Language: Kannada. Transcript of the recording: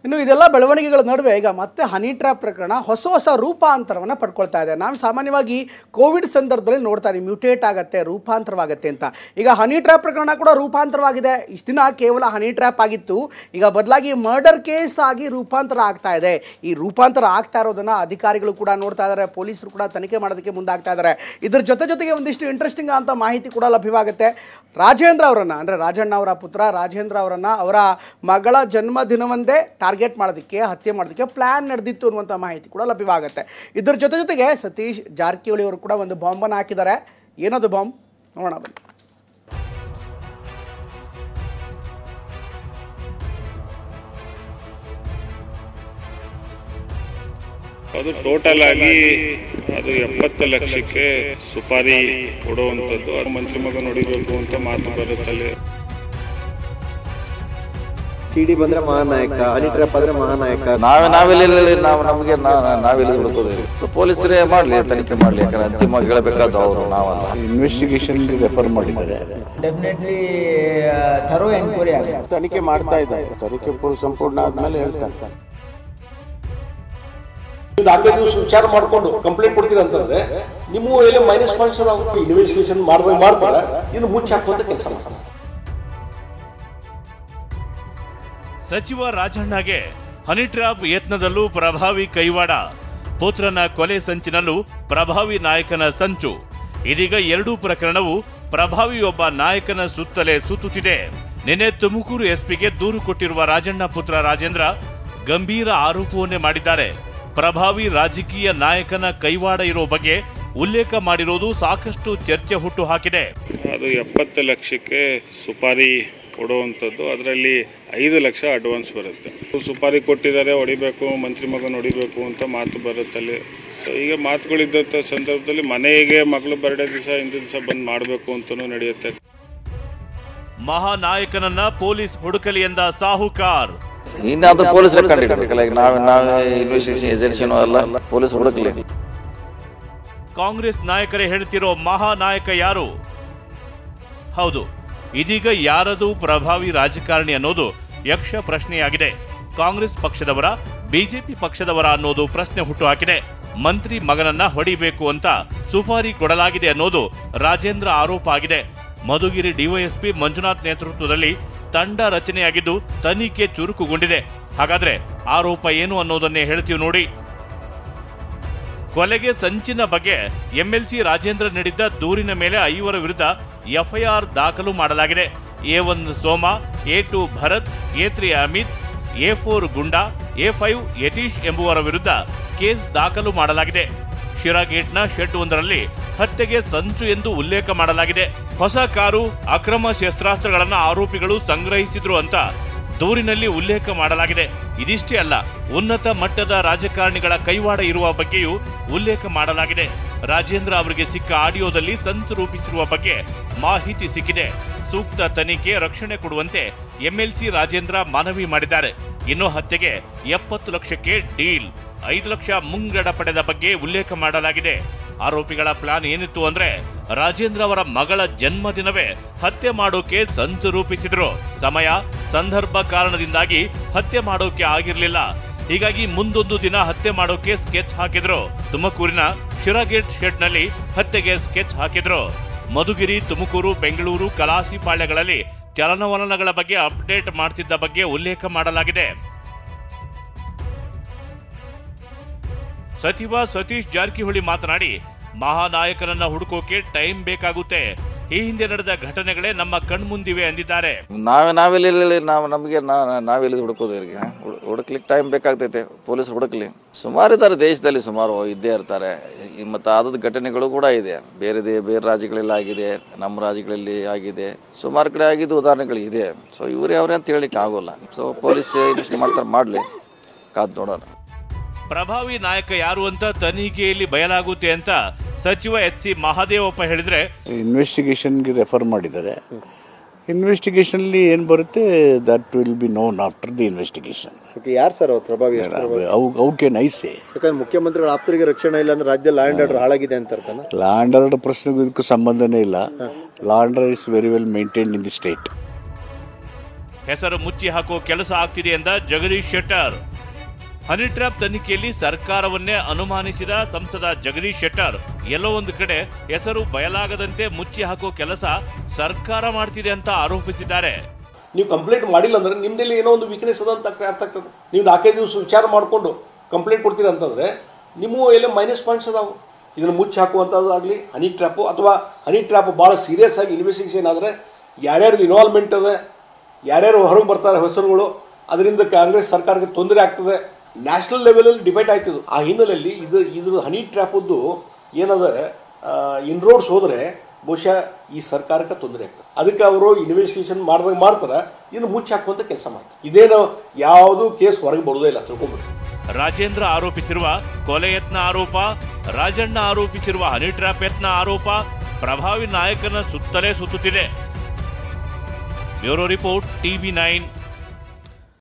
ಇನ್ನು ಇದೆಲ್ಲ ಬೆಳವಣಿಗೆಗಳ ನಡುವೆ ಈಗ ಮತ್ತೆ ಹನಿ ಟ್ರ್ಯಾಪ್ ಪ್ರಕರಣ ಹೊಸ ರೂಪಾಂತರವನ್ನು ಪಡ್ಕೊಳ್ತಾ ಇದೆ. ನಾವು ಸಾಮಾನ್ಯವಾಗಿ ಕೋವಿಡ್ ಸಂದರ್ಭದಲ್ಲಿ ನೋಡ್ತಾ ಇದ್ದೀವಿ, ಮ್ಯೂಟೇಟ್ ಆಗುತ್ತೆ, ರೂಪಾಂತರವಾಗುತ್ತೆ ಅಂತ. ಈಗ ಹನಿ ಟ್ರ್ಯಾಪ್ ಪ್ರಕರಣ ಕೂಡ ರೂಪಾಂತರವಾಗಿದೆ. ಇಷ್ಟು ದಿನ ಕೇವಲ ಹನಿ ಟ್ರ್ಯಾಪ್ ಆಗಿತ್ತು, ಈಗ ಬದಲಾಗಿ ಮರ್ಡರ್ ಕೇಸ್ ಆಗಿ ರೂಪಾಂತರ ಆಗ್ತಾ ಇದೆ. ಈ ರೂಪಾಂತರ ಆಗ್ತಾ ಇರೋದನ್ನು ಅಧಿಕಾರಿಗಳು ಕೂಡ ನೋಡ್ತಾ ಇದ್ದಾರೆ, ಪೊಲೀಸರು ಕೂಡ ತನಿಖೆ ಮಾಡೋದಕ್ಕೆ ಮುಂದಾಗ್ತಾ ಇದ್ದಾರೆ. ಇದ್ರ ಜೊತೆಗೆ ಒಂದಿಷ್ಟು ಇಂಟ್ರೆಸ್ಟಿಂಗ್ ಅಂತ ಮಾಹಿತಿ ಕೂಡ ಲಭ್ಯವಾಗುತ್ತೆ. ರಾಜೇಂದ್ರ ಅವರನ್ನು, ಅಂದರೆ ರಾಜಣ್ಣ ಅವರ ಪುತ್ರ ರಾಜೇಂದ್ರ ಅವರನ್ನು ಅವರ ಮಗಳ ಜನ್ಮದಿನವೊಂದೇ ಟಾರ್ಗೆಟ್ ಮಾಡೋದಕ್ಕೆ, ಹತ್ಯೆ ಮಾಡೋದಕ್ಕೆ ಪ್ಲ್ಯಾನ್ ನಡೆದಿತ್ತು ಅನ್ನುವಂಥ ಮಾಹಿತಿ ಕೂಡ ಲಭ್ಯವಾಗುತ್ತೆ. ಇದರ ಜೊತೆಗೆ ಸತೀಶ್ ಜಾರಕಿಹೊಳಿ ಅವರು ಕೂಡ ಒಂದು ಬಾಂಬನ್ನು ಹಾಕಿದ್ದಾರೆ. ಏನದು ಬಾಂಬ್ ನೋಡೋಣ ಬನ್ನಿ. ಅದು ಟೋಟಲ್ ಆಗಿ ಅದು 70 ಲಕ್ಷಕ್ಕೆ ಸುಪಾರಿ ಕೊಡುವಂಥದ್ದು. ಅದು ಮಂತ್ರಿ ಮಗ ನೋಡಿಬೇಕು ಅಂತ ಮಾತು ಬರುತ್ತಲ್ಲಿ. ಸಿಡಿ ಬಂದ್ರೆ ಮಹಾನಾಯಕ, ಹನಿ ಟ್ರ್ಯಾಪ್ ಆದ್ರೆ ಮಹಾನಾಯಕ. ನಾವೆಲ್ಲಿ ಹುಡುಕೋದು. ಸೊ ಪೊಲೀಸರೇ ಮಾಡ್ಲಿ, ತನಿಖೆ ಮಾಡ್ಲಿ. ಯಾಕಂದ್ರೆ ಅಂತಿಮವಾಗಿ ಹೇಳಬೇಕಾದ ಅವರು, ನಾವಲ್ಲ. ಇನ್ವೆಸ್ಟಿಗೇಷನ್ ರೆಫರ್ ಮಾಡಿದ್ದಾರೆ. ಡೆಫಿನೆಟ್ಲಿ ಥರೋ ಎನ್ಕ್ವೈರಿ ಆಗುತ್ತೆ. ತನಿಖೆ ಮಾಡ್ತಾ ಇದ್ದಾರೆ. ತನಿಖೆ ಸಂಪೂರ್ಣ ಆದ್ಮೇಲೆ ಹೇಳ್ತಾರೆ. ನಾಲ್ಕೈದು ವಿಚಾರ ಮಾಡ್ಕೊಂಡು ಕಂಪ್ಲೇಂಟ್ ಕೊಡ್ತೀರ ಅಂತಂದ್ರೆ ನಿಮ್ಮ ಎಲ್ಲ ಮೈನಸ್ ಪಾಯಿಂಟ್ಸ್ ಇನ್ವೆಸ್ಟಿಗೇಷನ್ ಮಾಡ್ತಾರೆ, ಇನ್ನು ಮುಚ್ಚಿ ಹಾಕುವಂತ ಕೆಲಸ ಮಾಡ್ತಾರೆ. ಸಚಿವ ರಾಜಣ್ಣಗೆ ಹನಿ ಟ್ರ್ಯಾಪ್ ಯತ್ನದಲ್ಲೂ ಪ್ರಭಾವಿ ಕೈವಾಡ, ಪುತ್ರನ ಕೊಲೆ ಸಂಚಿನಲ್ಲೂ ಪ್ರಭಾವಿ ನಾಯಕನ ಸಂಚು. ಇದೀಗ ಎರಡೂ ಪ್ರಕರಣವು ಪ್ರಭಾವಿಯೊಬ್ಬ ನಾಯಕನ ಸುತ್ತಲೇ ಸುತ್ತುತ್ತಿದೆ. ನಿನ್ನೆ ತುಮಕೂರು ಎಸ್ಪಿಗೆ ದೂರು ಕೊಟ್ಟಿರುವ ರಾಜಣ್ಣ ಪುತ್ರ ರಾಜೇಂದ್ರ ಗಂಭೀರ ಆರೋಪವನ್ನೇ ಮಾಡಿದ್ದಾರೆ. ಪ್ರಭಾವಿ ರಾಜಕೀಯ ನಾಯಕನ ಕೈವಾಡ ಇರೋ ಬಗ್ಗೆ ಉಲ್ಲೇಖ ಮಾಡಿರೋದು ಸಾಕಷ್ಟು ಚರ್ಚೆ ಹುಟ್ಟು ಹಾಕಿದೆ. ಅದು 70 ಲಕ್ಷಕ್ಕೆ ಸುಪಾರಿ ಕೊಡುವಂಥದ್ದು. ಅದರಲ್ಲಿ 5 ಲಕ್ಷ ಅಡ್ವಾನ್ಸ್ ಬರುತ್ತೆ. ಸುಪಾರಿ ಕೊಟ್ಟಿದ್ದಾರೆ, ಹೊಡಿಬೇಕು, ಮಂತ್ರಿ ಮಗನ ಹೊಡಿಬೇಕು ಅಂತ ಮಾತು ಬರುತ್ತಲ್ಲಿ. ಸೊ ಈಗ ಮಾತುಗಳಿದ್ದಂಥ ಸಂದರ್ಭದಲ್ಲಿ ಮನೆಗೆ ಮಗಳು ಬರ್ಡೇ ದಿವಸ ಹಿಂದಿನ ದಿವಸ ಬಂದು ಮಾಡಬೇಕು ಅಂತಲೂ ನಡೆಯುತ್ತೆ. ಮಹಾನಾಯಕನನ್ನ ಪೊಲೀಸ್ ಹುಡುಕಲಿ ಎಂದ ಸಾಹುಕಾರ್. ಇನ್ನಾದ್ರೂ ಪೊಲೀಸರೇ ಕಂಡಿಡ್ಬೇಕಲ್ಲ. ಈಗ ನಾವೇ ಇನ್ವೆಸ್ಟಿಗೇಷನ್ ಏಜೆನ್ಸಿನೂ ಅಲ್ಲ, ಪೊಲೀಸ್ ಹುಡುಕ್ಲಿ. ಕಾಂಗ್ರೆಸ್ ನಾಯಕರೇ ಹೇಳ್ತಿರೋ ಮಹಾನಾಯಕ ಯಾರು? ಹೌದು, ಇದೀಗ ಯಾರದು ಪ್ರಭಾವಿ ರಾಜಕಾರಣಿ ಅನ್ನೋದು ಯಕ್ಷ ಪ್ರಶ್ನೆಯಾಗಿದೆ. ಕಾಂಗ್ರೆಸ್ ಪಕ್ಷದವರ, ಬಿಜೆಪಿ ಪಕ್ಷದವರ ಅನ್ನೋದು ಪ್ರಶ್ನೆ ಹುಟ್ಟು ಹಾಕಿದೆ. ಮಂತ್ರಿ ಮಗನನ್ನ ಹೊಡಿಬೇಕು ಅಂತ ಸುಪಾರಿ ಕೊಡಲಾಗಿದೆ ಅನ್ನೋದು ರಾಜೇಂದ್ರ ಆರೋಪ ಆಗಿದೆ. ಮಧುಗಿರಿ ಡಿವೈಎಸ್ಪಿ ಮಂಜುನಾಥ್ ನೇತೃತ್ವದಲ್ಲಿ ತಂಡ ರಚನೆಯಾಗಿದ್ದು ತನಿಖೆ ಚುರುಕುಗೊಂಡಿದೆ. ಹಾಗಾದ್ರೆ ಆರೋಪ ಏನು ಅನ್ನೋದನ್ನೇ ಹೇಳ್ತೀವಿ ನೋಡಿ. ಕೊಲೆಗೆ ಸಂಚಿನ ಬಗ್ಗೆ ಎಂಎಲ್ಸಿ ರಾಜೇಂದ್ರ ನೀಡಿದ್ದ ದೂರಿನ ಮೇಲೆ 5 ವಿರುದ್ಧ ಎಫ್ಐಆರ್ ದಾಖಲು ಮಾಡಲಾಗಿದೆ. A1 ಸೋಮ, A2 Bharat, A3 Amit, A4 goonda, A5 Yathish ಎಂಬುವರ ವಿರುದ್ಧ ಕೇಸ್ ದಾಖಲು ಮಾಡಲಾಗಿದೆ. ಶಿರಾಗೇಟ್ನ ಶೆಡ್ ಒಂದರಲ್ಲಿ ಹತ್ಯೆಗೆ ಸಂಚು ಎಂದು ಉಲ್ಲೇಖ ಮಾಡಲಾಗಿದೆ. ಹೊಸ ಕಾರು, ಅಕ್ರಮ ಶಸ್ತ್ರಾಸ್ತ್ರಗಳನ್ನು ಆರೋಪಿಗಳು ಸಂಗ್ರಹಿಸಿದ್ರು ಅಂತ ದೂರಿನಲ್ಲಿ ಉಲ್ಲೇಖ ಮಾಡಲಾಗಿದೆ. ಇದಿಷ್ಟೇ ಅಲ್ಲ, ಉನ್ನತ ಮಟ್ಟದ ರಾಜಕಾರಣಿಗಳ ಕೈವಾಡ ಇರುವ ಬಗ್ಗೆಯೂ ಉಲ್ಲೇಖ ಮಾಡಲಾಗಿದೆ. ರಾಜೇಂದ್ರ ಅವರಿಗೆ ಸಿಕ್ಕ ಆಡಿಯೋದಲ್ಲಿ ಸಂಚು ರೂಪಿಸಿರುವ ಬಗ್ಗೆ ಮಾಹಿತಿ ಸಿಕ್ಕಿದೆ. ಸೂಕ್ತ ತನಿಖೆ, ರಕ್ಷಣೆ ಕೊಡುವಂತೆ ಎಂಎಲ್ಸಿ ರಾಜೇಂದ್ರ ಮನವಿ ಮಾಡಿದ್ದಾರೆ. ಇನ್ನು ಹತ್ಯೆಗೆ 70 ಲಕ್ಷಕ್ಕೆ ಡೀಲ್, 5 ಲಕ್ಷ ಮುಂಗಡ ಪಡೆದ ಬಗ್ಗೆ ಉಲ್ಲೇಖ ಮಾಡಲಾಗಿದೆ. ಆರೋಪಿಗಳ ಪ್ಲಾನ್ ಏನಿತ್ತು ಅಂದ್ರೆ ರಾಜೇಂದ್ರ ಅವರ ಮಗಳ ಜನ್ಮದಿನವೇ ಹತ್ಯೆ ಮಾಡೋಕೆ ಸಂಚು ರೂಪಿಸಿದ್ರು. ಸಮಯ, ಸಂದರ್ಭ ಕಾರಣದಿಂದಾಗಿ ಹತ್ಯೆ ಮಾಡೋಕೆ ಆಗಿರ್ಲಿಲ್ಲ. ಹೀಗಾಗಿ ಮುಂದೊಂದು ದಿನ ಹತ್ಯೆ ಮಾಡೋಕೆ ಸ್ಕೆಚ್ ಹಾಕಿದ್ರು. ತುಮಕೂರಿನ ಶಿರಾಗೇಟ್ ಶೆಡ್ನಲ್ಲಿ ಹತ್ಯೆಗೆ ಸ್ಕೆಚ್ ಹಾಕಿದ್ರು. ಮಧುಗಿರಿ, ತುಮಕೂರು, ಬೆಂಗಳೂರು, ಕಲಾಸಿಪಾಳ್ಯಗಳಲ್ಲಿ ಚಲನವಲನಗಳ ಬಗ್ಗೆ ಅಪ್ಡೇಟ್ ಮಾಡ್ತಿದ್ದ ಬಗ್ಗೆ ಉಲ್ಲೇಖ ಮಾಡಲಾಗಿದೆ. ಸಚಿವ ಸತೀಶ್ ಜಾರಕಿಹೊಳಿ ಮಾತನಾಡಿ, ಮಹಾನಾಯಕನನ್ನ ಹುಡುಕೋಕೆ ಟೈಮ್ ಬೇಕಾಗುತ್ತೆ. ಈ ಹಿಂದೆ ನಡೆದ ಘಟನೆಗಳೇ ನಮ್ಮ ಕಣ್ಮುಂದಿವೆ ಎಂದಿದ್ದಾರೆ. ನಾವೆಲ್ಲಿ ಹುಡುಕೋದು? ಇವರಿಗೆ ಹುಡುಕ್ಲಿಕ್ಕೆ ಟೈಮ್ ಬೇಕಾಗ್ತೈತೆ. ಪೊಲೀಸ್ ಹುಡುಕ್ಲಿ. ಸುಮಾರು ಇದ್ದಾರೆ ದೇಶದಲ್ಲಿ, ಸುಮಾರು ಇದ್ದೇ ಇರ್ತಾರೆ. ಮತ್ತು ಆದದ ಘಟನೆಗಳು ಕೂಡ ಇದೆ. ಬೇರೆ ರಾಜ್ಯಗಳೆಲ್ಲ ಆಗಿದೆ, ನಮ್ಮ ರಾಜ್ಯಗಳಲ್ಲಿ ಆಗಿದೆ, ಸುಮಾರು ಕಡೆ ಆಗಿದ್ದು ಉದಾಹರಣೆಗಳು ಇದೆ. ಸೊ ಇವರೇ ಅವ್ರೆ ಅಂತ ಹೇಳಿಕ್ಕೆ ಆಗೋಲ್ಲ. ಸೊ ಪೊಲೀಸ್ ಇನ್ವೆಸ್ಟಿಗೇಷನ್ ಮಾಡ್ತಾರೆ, ಮಾಡಲಿ, ಕಾದು ನೋಡೋಣ. ಪ್ರಭಾವಿ ನಾಯಕ ಯಾರು ಅಂತ ತನಿಖೆಯಲ್ಲಿ ಬಯಲಾಗುತ್ತೆ ಅಂತ ಸಚಿವ ಎಚ್.ಸಿ. ಮಹದೇವಪ್ಪ ಹೇಳಿದ್ರೆ, ಇನ್ವೆಸ್ಟಿಗೇಷನ್ಗೆ ರೆಫರ್ ಮಾಡಿದ್ದಾರೆ. ಇನ್ವೆಸ್ಟಿಗೇಷನ್ಲಿ ಏನು ಬರುತ್ತೆ that will be known after the investigation. ಯಾರು ಸರ್ ಅವ್ರು ಪ್ರಭಾವಿ? ಅವಕ್ಕೆ ನೈಸೆ. ಯಾಕಂದ್ರೆ ಮುಖ್ಯಮಂತ್ರಿಗಳ ಆಪ್ತರಿಗೆ ರಕ್ಷಣೆ ಇಲ್ಲ ಅಂದ್ರೆ ರಾಜ್ಯ ಲಾ ಅಂಡ್ ಆರ್ಡರ್ ಹಾಳಾಗಿದೆ ಅಂತ ಅರ್ಥನಾ? ಲಾ ಅಂಡ್ ಆರ್ಡರ್ ಪ್ರಶ್ನೆಗೂ ಇದಕ್ಕೂ ಸಂಬಂಧನೇ ಇಲ್ಲ. Law and order is very well maintained in the state. ಹೆಸರು ಮುಚ್ಚಿ ಹಾಕುವ ಕೆಲಸ ಆಗ್ತಿದೆ ಎಂದ ಜಗದೀಶ್ ಶೆಟ್ಟರ್. ಹನಿ ಟ್ರ್ಯಾಪ್ ತನಿಖೆಯಲ್ಲಿ ಸರ್ಕಾರವನ್ನೇ ಅನುಮಾನಿಸಿದ ಸಂಸದ ಜಗದೀಶ್ ಶೆಟ್ಟರ್ ಎಲ್ಲೋ ಒಂದು ಕಡೆ ಹೆಸರು ಬಯಲಾಗದಂತೆ ಮುಚ್ಚಿ ಹಾಕುವ ಕೆಲಸ ಸರ್ಕಾರ ಮಾಡ್ತಿದೆ ಅಂತ ಆರೋಪಿಸಿದ್ದಾರೆ. ನೀವು ಕಂಪ್ಲೇಂಟ್ ಮಾಡಿಲ್ಲ ಅಂದ್ರೆ ನಿಮ್ದಲ್ಲಿ ಏನೋ ಒಂದು ವೀಕ್ನೆಸ್ ಅದ ಅಂತ ಅರ್ಥ ಆಗ್ತದೆ. ನೀವು 4-5 ದಿವಸ ವಿಚಾರ ಮಾಡಿಕೊಂಡು ಕಂಪ್ಲೇಂಟ್ ಕೊಡ್ತೀರ ಅಂತಂದ್ರೆ ನಿಮ್ಮ ಎಲ್ಲ ಮೈನಸ್ ಪಾಯಿಂಟ್ಸ್ ಅದಾವು. ಇದನ್ನು ಮುಚ್ಚಿ ಹಾಕುವಂಥದ್ದಾಗಲಿ ಹನಿ ಟ್ರ್ಯಾಪು ಅಥವಾ ಹನಿ ಟ್ರ್ಯಾಪ್ ಭಾಳ ಸೀರಿಯಸ್ ಆಗಿ ಇನ್ವೆಸ್ಟಿಗೇಷನ್ ಆದರೆ ಯಾರ್ಯಾರ್ದು ಇನ್ವಾಲ್ವ್ಮೆಂಟ್ ಅದ, ಯಾರ್ಯಾರು ಹೊರಗೆ ಬರ್ತಾರೆ ಹೆಸರುಗಳು, ಅದರಿಂದ ಕಾಂಗ್ರೆಸ್ ಸರ್ಕಾರಕ್ಕೆ ತೊಂದರೆ ಆಗ್ತದೆ. ನ್ಯಾಷನಲ್ ಲೆವೆಲಲ್ಲಿ ಡಿಬೇಟ್ ಆಯ್ತಿದ್ದು. ಆ ಹಿನ್ನೆಲೆಯಲ್ಲಿ ಇದು ಹನಿ ಟ್ರ್ಯಾಪದ್ದು ಏನದ ಇನ್ರೋಡ್ಸ್ ಹೋದರೆ ಬಹುಶಃ ಈ ಸರ್ಕಾರಕ್ಕೆ ತೊಂದರೆ ಆಗ್ತದೆ. ಅದಕ್ಕೆ ಅವರು ಇನ್ವೆಸ್ಟಿಗೇಷನ್ ಮಾಡ್ತಾರೆ, ಇನ್ನು ಮುಚ್ಚಿ ಹಾಕುವಂಥ ಕೆಲಸ ಮಾಡ್ತಾರೆ. ಇದೇನು ಯಾವುದೂ ಕೇಸ್ ಹೊರಗೆ ಬರೋದೇ ಇಲ್ಲ, ತಿಳ್ಕೊಂಡ್ಬಿಟ್ಟು. ರಾಜೇಂದ್ರ ಆರೋಪಿಸಿರುವ ಕೊಲೆ ಯತ್ನ ಆರೋಪ, ರಾಜಣ್ಣ ಆರೋಪಿಸಿರುವ ಹನಿ ಟ್ರ್ಯಾಪ್ ಯತ್ನ ಆರೋಪ ಪ್ರಭಾವಿ ನಾಯಕನ ಸುತ್ತಲೇ ಸುತ್ತುತ್ತಿದೆ. Bureau report, TV9.